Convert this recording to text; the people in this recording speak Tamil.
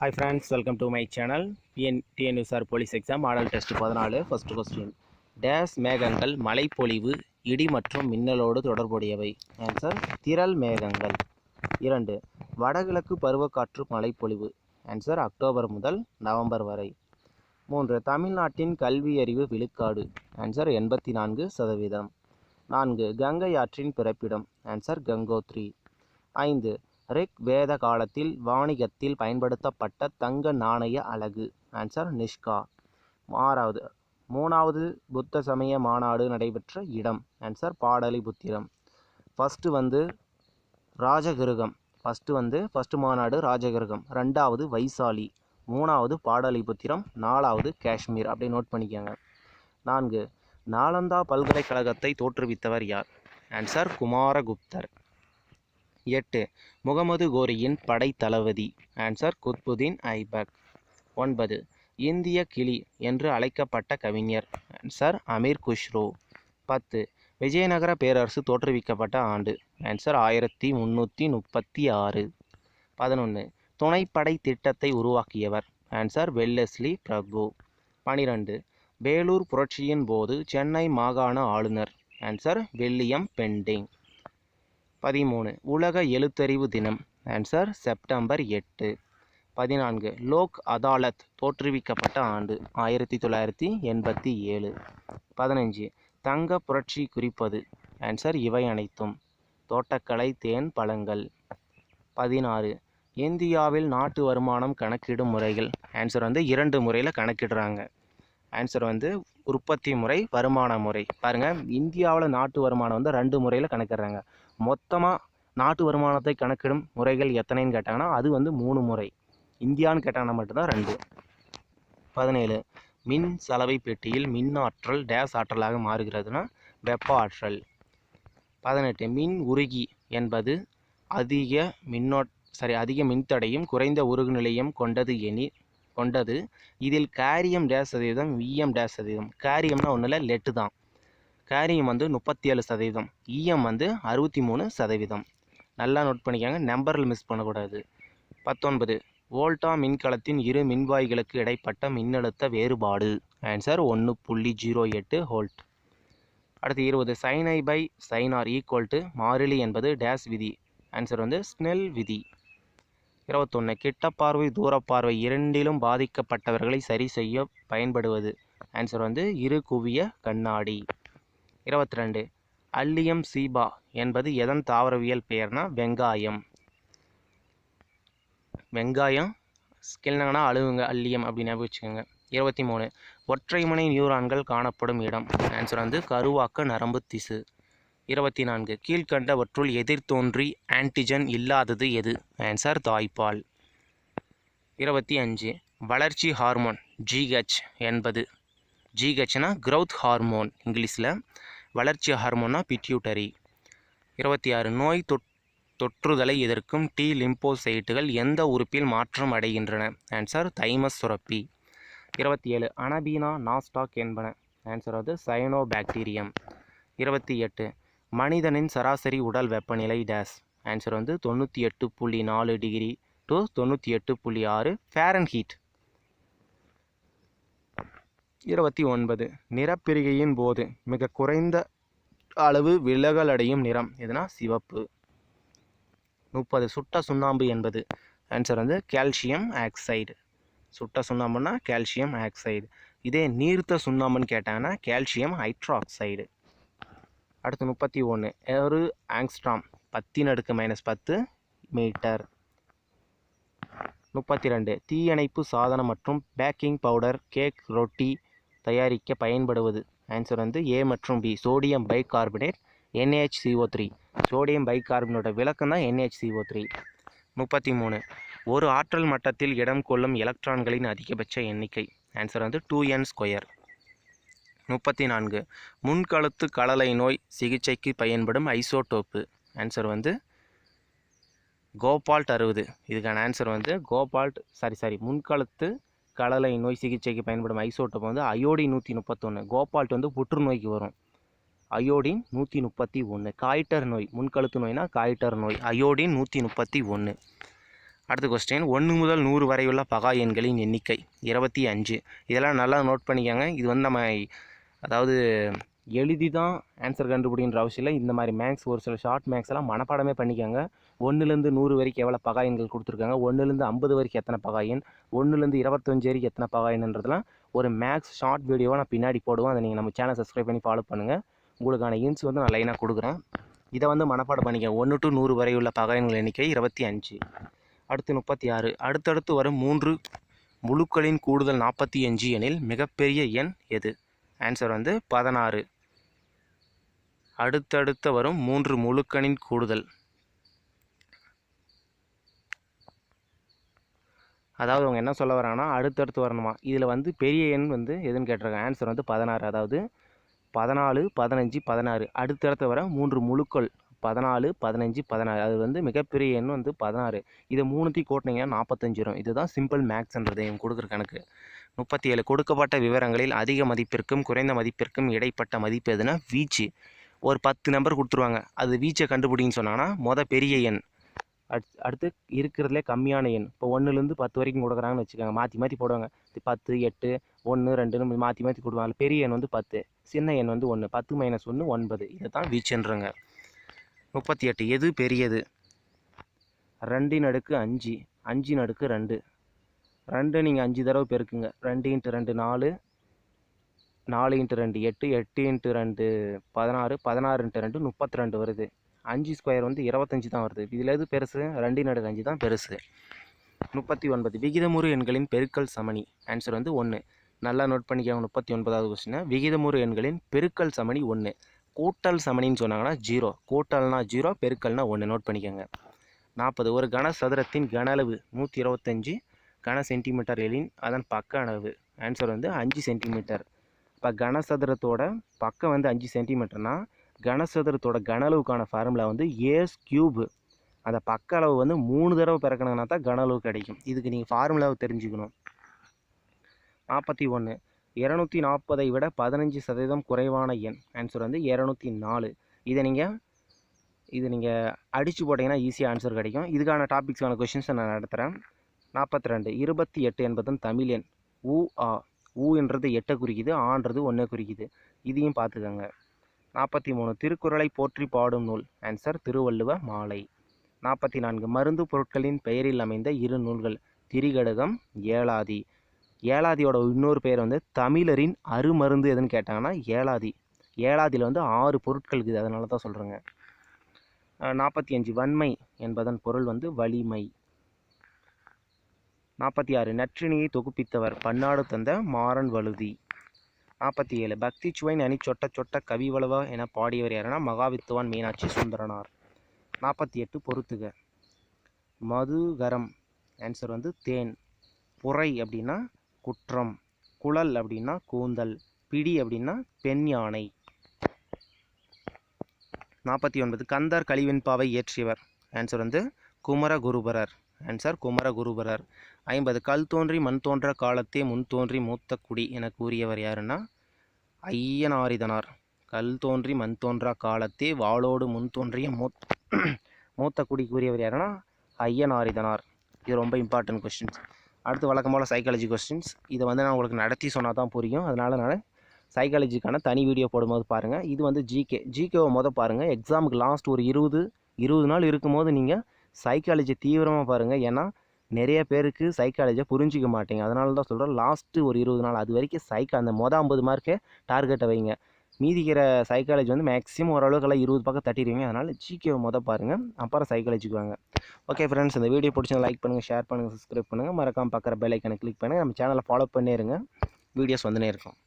Hi friends, welcome to my channel. TNUSR Police Exam Model Test 14. First question. Days மேகங்கள் மழைப்பொழிவு இடி மற்றும் மின்னலோடு தொடர்புடையவை. ஆன்சர் திரள் மேகங்கள். 2. வடகிழக்கு பருவக்காற்று மழைப்பொழிவு. ஆன்சர் அக்டோபர் முதல் நவம்பர் வரை. 3. தமிழ்நாட்டின் கல்வியறிவு விழுக்காடு. ஆன்சர் 84%. 4. கங்கை ஆற்றின் பிறப்பிடம். ஆன்சர் கங்கோத்ரி. 5. ரிக் வேத காலத்தில் வாணிகத்தில் பயன்படுத்தப்பட்ட தங்க நாணய அலகு. ஆன்சர் நிஷ்கா. 3வது புத்த சமய மாநாடு நடைபெற்ற இடம். ஆன்சர் பாடலிபுத்திரம். ஃபஸ்ட்டு ராஜகிருகம். ஃபஸ்ட்டு மாநாடு ராஜகிருகம். 2வது வைசாலி. 3வது பாடலிபுத்திரம். 4வது காஷ்மீர். அப்படி நோட் பண்ணிக்கோங்க. 4. நாலந்தா பல்கலைக்கழகத்தை தோற்றுவித்தவர் யார்? ஆன்சர் குமாரகுப்தர். 8. முகமது கோரியின் படை தளபதி. ஆன்சர் குத்புதீன் ஐபக். 9. இந்திய கிளி என்று அழைக்கப்பட்ட கவிஞர். ஆன்சர் அமீர் குஷ்ரோ. 10. விஜயநகர பேரரசு தோற்றுவிக்கப்பட்ட ஆண்டு. ஆன்சர் 1336. 11. துணைப்படை திட்டத்தை உருவாக்கியவர். ஆன்சர் வெல்லஸ்லி பிரபு. 12. வேலூர் புரட்சியின் போது சென்னை மாகாண ஆளுநர். Answer William Bentinck. 13. உலக எழுத்தறிவு தினம். Answer September 8. 14. லோக் அதாலத் தோற்றுவிக்கப்பட்ட ஆண்டு. 1987. 15. தங்க புரட்சி குறிப்பது. ஆன்சர் இவை அனைத்தும். தோட்டக்கலை, தேன், பழங்கள். 16. இந்தியாவில் நாட்டு வருமானம் கணக்கிடும் முறைகள். ஆன்சர் 2 முறையில் கணக்கிடுறாங்க. ஆன்சர் உற்பத்தி முறை, வருமான முறை. பாருங்கள், இந்தியாவில் நாட்டு வருமானம் 2 முறையில் கணக்கிடுறாங்க. மொத்தமாக நாட்டு வருமானத்தை கணக்கிடும் முறைகள் எத்தனைன்னு கேட்டாங்கன்னா அது 3 முறை. இந்தியான்னு கேட்டாங்கன்னா மட்டும்தான் 2. 17. மின் சலவை பெட்டியில் மின் ஆற்றல் டேஸ் ஆற்றலாக மாறுகிறதுனா வெப்ப ஆற்றல். 18. மின் உருகி என்பது அதிக மின்தடையும் குறைந்த உருகு நிலையம் கொண்டது. இதில் கேரியம் டேஸ் சதவீதம், ஈயம் டேஸ் சதவீதம். கேரியம்னா ஒன்றும் இல்லை, லெட்டு தான். கேரியம் 37%, ஈயம் 63%. நல்லா நோட் பண்ணிக்காங்க, நம்பரில் மிஸ் பண்ணக்கூடாது. 19. வோல்டா மின்கலத்தின் இரு மின்வாய்களுக்கு இடைப்பட்ட மின்னழுத்த வேறுபாடு. Answer 1.08 volt. அடுத்து 20. Sine i by sine r equal to மாறிலி என்பது டேஸ் விதி. ஆன்சர் ஸ்னெல் விதி. 21. கிட்டப்பார்வை, தூரப்பார்வை இரண்டிலும் பாதிக்கப்பட்டவர்களை சரி செய்ய பயன்படுவது. ஆன்சர் இரு குவிய கண்ணாடி. 22. அல்லியம் சீபா என்பது எதன் தாவரவியல் பெயர்னா வெங்காயம். ஸ்கில்னா அழுவுங்க, அல்லியம் அப்படின்னு வச்சுக்கோங்க. 23. ஒற்றைமுனை நியூரான்கள் காணப்படும் இடம். ஆன்சர் கருவாக்க நரம்பு திசு. 24. கீழ்கண்டவற்றுள் எதிர்த்தோன்றி ஆன்டிஜன் இல்லாதது எது? ஆன்சர் தாய்ப்பால். 25. வளர்ச்சி ஹார்மோன் GH என்பது, GHனா growth ஹார்மோன் இங்கிலீஷில், வளர்ச்சி ஹார்மோன்னா பிட்யூட்டரி. 26. நோய் தொற்றுதலை எதிர்க்கும் T லிம்போசைட்டுகள் எந்த உறுப்பில் மாற்றம் அடைகின்றன? ஆன்சர் தைமஸ் சுரப்பி. 27. அனபீனா நாஸ்டாக் என்பன. Answer cyanobacterium. 28. மனிதனின் சராசரி உடல் வெப்பநிலை days. Answer 98.4 degree to 98.6 Fahrenheit. 29. நிறப்பிரிகையின் போது மிக குறைந்த அளவு விலகலடையும் நிறம் எதுனா சிவப்பு. 30. சுட்ட சுண்ணாம்பு என்பது. Answer calcium oxide. சுட்ட சுண்ணாம்புனா கால்சியம் ஆக்சைடு. இதே நீர்த்த சுண்ணாம்புன்னு கேட்டாங்கன்னா கால்சியம் ஹைட்ராக்சைடு. அடுத்து 31. ஒரு ஆங்ஸ்ட்ராம் 10⁻⁻10 மீட்டர். 32. தீயணைப்பு சாதனம் மற்றும் பேக்கிங் பவுடர், கேக், ரொட்டி தயாரிக்க பயன்படுவது. ஆன்சர் A மற்றும் B. Sodium bicarbonate, NaHCO3. Sodium பைகார்பனேட்டோட விளக்கம் தான் NaHCO3. 33. ஒரு ஆற்றல் மட்டத்தில் இடம் கொள்ளும் எலக்ட்ரான்களின் அதிகபட்ச எண்ணிக்கை. Answer 2n². 34. முன்கழுத்து களலை நோய் சிகிச்சைக்கு பயன்படும் ஐசோடோப்பு. Answer cobalt 60. இதுக்கான ஆன்சர் முன்கழுத்து களலை நோய் சிகிச்சைக்கு பயன்படும் ஐசோடோப் அயோடின் 131. கோபால்ட் புற்றுநோய்க்கு வரும். அயோடின் 131. காய்டர் நோய், முன்கழுத்து நோய்னா காய்டர் நோய், அயோடின் 131. அடுத்த கொஸ்டின் 1 முதல் 100 வரையுள்ள பகா எண்களின் எண்ணிக்கை 25. இதெல்லாம் நல்லா நோட் பண்ணிக்கோங்க. இது வந்து நம்ம அதாவது எழுதி தான் ஆன்சர் கண்டுபிடிக்கின்ற அவசியம் இல்லை. இந்த மாதிரி மேக்ஸ் ஒரு சில ஷார்ட் மேக்ஸ் எல்லாம் மனப்பாடமே பண்ணிக்கோங்க. 1லேருந்து 100 வரைக்கும் எவ்வளோ பகா எண்கள் கொடுத்துருக்காங்க, 1லேருந்து 50 வரைக்கும் எத்தனை பகா எண், 1லேருந்து 25 வரைக்கும் எத்தனை பகா எண்ன்றதுலாம் ஒரு மேக்ஸ் ஷார்ட் வீடியோவை நான் பின்னாடி போடுவோம். அதை நீங்கள் நம்ம சேனல் சப்ஸ்கிரைப் பண்ணி ஃபாலோ பண்ணுங்கள். உங்களுக்கான ஹிண்ட்ஸ் வந்து நான் லைனாக கொடுக்குறேன். இதை வந்து மனப்பாடம் பண்ணிக்க. 1 to 100 வரை உள்ள பகா எண்கள் எண்ணிக்கை 25. அடுத்து 36. அடுத்தடுத்து வரும் 3 முழுக்களின் கூடுதல் 45 எனில் மிகப்பெரிய எண் எது? ஆன்சர் வந்து 16. அடுத்தடுத்த வரும் 3 முழுக்களின் கூடுதல், அதாவது அவங்க என்ன சொல்ல வராங்கன்னா அடுத்தடுத்து வரணுமா. இதில் வந்து பெரிய எண் வந்து எதுன்னு கேட்டிருக்காங்க. ஆன்சர் வந்து 16. அதாவது 14, 15, 16 அடுத்தடுத்து வர 3 முழுக்கள் 14, 15, 16. அது வந்து மிகப்பெரிய எண் வந்து 16. இதை 3த்தையும் கூட்டினீங்கன்னா 45 வரும். இதுதான் சிம்பிள் மேக்ஸ்ன்றது இவங்க கொடுக்குற கணக்கு. 37. கொடுக்கப்பட்ட விவரங்களில் அதிக மதிப்பிற்கும் குறைந்த மதிப்பிற்கும் இடைப்பட்ட மதிப்பு எதுனா வீச்சு. ஒரு 10 நம்பர் கொடுத்துருவாங்க, அது வீச்சை கண்டுபிடின்னு சொன்னாங்கன்னா பெரிய எண், அடுத்து இருக்கிறதுலே கம்மியான எண். இப்போ 1லேருந்து 10 வரைக்கும் கொடுக்குறாங்கன்னு வச்சுக்கோங்க, மாற்றி மாற்றி போடுவாங்க. 10, 8, 1, 2ன்னு மாற்றி மாற்றி கொடுவாங்க. பெரிய எண் வந்து 10, சின்ன எண் வந்து 1. 10 - 1 9. இதை தான் வீச்சுன்றங்க. 38. எது பெரியது? 2 × 5, 5 × 2. 2 நீங்கள் 5 தடவை பெருக்குங்க. 2 × 2 4, 4 × 2 8, 8 × 2 16, 16 × 2 32 வருது. 5 ஸ்கொயர் வந்து 25 தான் வருது. இதில் எது பெருசு? 2 × 5 தான் பெருசு. 39. விகிதமுறு எண்களின் பெருக்கல் சமணி. ஆன்சர் வந்து 1. நல்லா நோட் பண்ணிக்கோங்க. 39வது கொஸ்டின். விகிதமுறு எண்களின் பெருக்கல் சமணி 1. கூட்டல் சமணின்னு சொன்னாங்கன்னா 0. கூட்டல்னா 0, பெருக்கல்னா 1. நோட் பண்ணிக்கோங்க. 40. ஒரு கனசதுரத்தின் கன அளவு 125 கன சென்டிமீட்டர் எனில் அதன் பக்க அளவு. ஆன்சர் வந்து 5 சென்டிமீட்டர். இப்போ கனசதுரத்தோட பக்கம் வந்து 5 சென்டிமீட்டர்னா கனசதுரத்தோட கன அளவுக்கான ஃபார்முலா வந்து a³. அந்த பக்க அளவு வந்து 3 தடவை பிறக்கணும்னா தான் கன அளவு கிடைக்கும். இதுக்கு நீங்கள் ஃபார்முலாவை தெரிஞ்சுக்கணும். 41. 240 விட 15% குறைவான எண். ஆன்சர் வந்து 204. இதை நீங்கள் அடித்து போட்டிங்கன்னா ஈஸியாக ஆன்சர் கிடைக்கும். இதுக்கான டாபிக்ஸான கொஷின்ஸை நான் நடத்துகிறேன். 42. 28 என்பதன் தமிழ் எண் ஊ ஆ. ஊன்றது 8 குறிக்குது, ஆன்றது 1 குறிக்குது. இதையும் பார்த்துக்கோங்க. 43. திருக்குறளை போற்றி பாடும் நூல். ஆன்சர் திருவள்ளுவ மாலை. 44. மருந்து பொருட்களின் பெயரில் அமைந்த 2 நூல்கள். திரிகடுகம், ஏலாதி. ஏலாதியோட இன்னொரு பெயர் வந்து தமிழரின் அருமருந்து எதுன்னு கேட்டாங்கன்னா ஏலாதி. ஏலாதியில் வந்து 6 பொருட்கள் இருக்குது, அதனால தான் சொல்கிறேங்க. 45. வன்மை என்பதன் பொருள் வந்து வலிமை. 46. நற்றினியை தொகுப்பித்தவர் பன்னாடு தந்த மாறன் வழுதி. 47. பக்தி சுவை நனி சொட்ட சொட்ட கவி வளவா என பாடியவர் யாருன்னா மகாவித்துவான் மீனாட்சி சுந்தரனார். 48. பொறுத்துக. மதுகரம். ஆன்சர் வந்து தேன். புரை அப்படின்னா குற்றம். குழல் அப்படின்னா கூந்தல். பிடி அப்படின்னா பெண் யானை. 49. கந்தர் கலிவெண்பாவை இயற்றியவர். ஆன்சர் வந்து குமரகுருபரர். ஆன்சர் குமரகுருபரர். 50. கல் தோன்றி மண் தோன்ற காலத்தே முன் தோன்றி மூத்த குடி என கூறியவர் யாருன்னா ஐயனாரிதனார். கல் தோன்றி மண் தோன்றா காலத்தே வாளோடு முன் தோன்றிய மூத்த குடி கூறியவர் யாருன்னா ஐயனாரிதனார். இது ரொம்ப இம்பார்ட்டன்ட் கொஸ்டின்ஸ். அடுத்து வழக்கம் போல் சைக்காலஜி கொஸ்டின்ஸ். இதை வந்து நான் உங்களுக்கு நடத்தி சொன்னால் தான் புரியும், அதனால் நான் சைக்காலஜிக்கான தனி வீடியோ போடும்போது பாருங்கள். இது வந்து ஜிகேவை பாருங்கள். எக்ஸாமுக்கு லாஸ்ட் ஒரு 20 நாள் இருக்கும்போது நீங்கள் சைக்காலஜி தீவிரமாக பாருங்கள். ஏன்னா நிறைய பேருக்கு சைக்காலஜியை புரிஞ்சிக்க மாட்டீங்க. அதனால தான் சொல்கிறேன், லாஸ்ட்டு ஒரு 20 நாள் அது வரைக்கும் அந்த 50 மார்க்கே டார்கெட்டை வைங்க. மீதிக்கிற சைக்காலஜி வந்து மேக்ஸிமம் ஓரளவுக்கெல்லாம் 20 பக்கம் தட்டிடுவீங்க. அதனால் ஜிகேவை பாருங்கள், அப்புறம் சைக்காலஜிக்கு வாங்க. ஓகே ஃப்ரெண்ட்ஸ், இந்த வீடியோ பிடிச்சா லைக் பண்ணுங்கள், ஷேர் பண்ணுங்கள், சப்ஸ்கிரைப் பண்ணுங்கள். மறக்காமல் பக்கற பெல் ஐக்கனை கிளிக் பண்ணுங்கள். நம்ம சேனலை ஃபாலோ பண்ணே இருங்க, வீடியோஸ் வந்துனே இருக்கும்.